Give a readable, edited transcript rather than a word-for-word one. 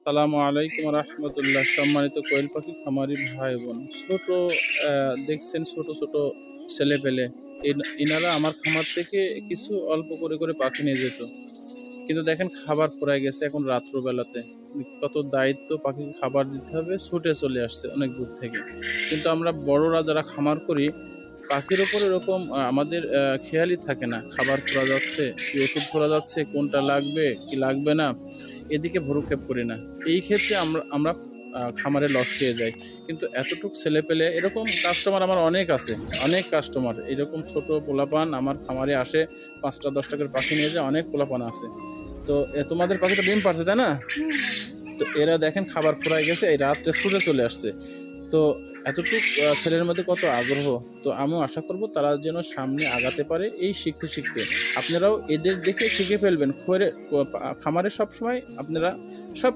আসসালামু আলাইকুম রহমতুল্লাহ। সম্মানিত কোয়েল পাখি খামারি ভাই বোন, ছোট দেখছেন ছোট ছোট ছেলে পেলে, ইনারা আমার খামার থেকে কিছু অল্প করে করে পাখি নিয়ে যেত, কিন্তু দেখেন খাবার ফুরাই গেছে এখন রাত্রবেলাতে। কত দায়িত্ব, পাখিকে খাবার দিতে হবে, ছুটে চলে আসছে অনেক দূর থেকে। কিন্তু আমরা বড়রা যারা খামার করি, পাখির ওপর এরকম আমাদের খেয়ালই থাকে না, খাবার ফুরা যাচ্ছে কি, ওষুধ ফুরা যাচ্ছে, কোনটা লাগবে কি লাগবে না, এদিকে ভ্রুক্ষেপ করি না। এই ক্ষেত্রে আমরা আমরা খামারে লস খেয়ে যাই। কিন্তু এতটুক ছেলে পেলে এরকম কাস্টমার আমার অনেক আছে, অনেক কাস্টমার এরকম ছোট পোলাপান আমার খামারে আসে, 5টা 10টা করে পাখি নিয়ে যায়, অনেক পোলাপান আছে। তো তোমাদের পাখিটা ডিম পারছে তাই না? তো এরা দেখেন খাবার ফুরাই গেছে, এই রাত্রে ছুটে চলে আসছে। তো এতটুক ছেলের মধ্যে কত আগ্রহ। তো আমিও আশা করব তারা যেন সামনে আগাতে পারে এই শিখতে শিখতে। আপনারাও এদের দেখে শিখে ফেলবেন। খামারে সবসময় আপনারা সব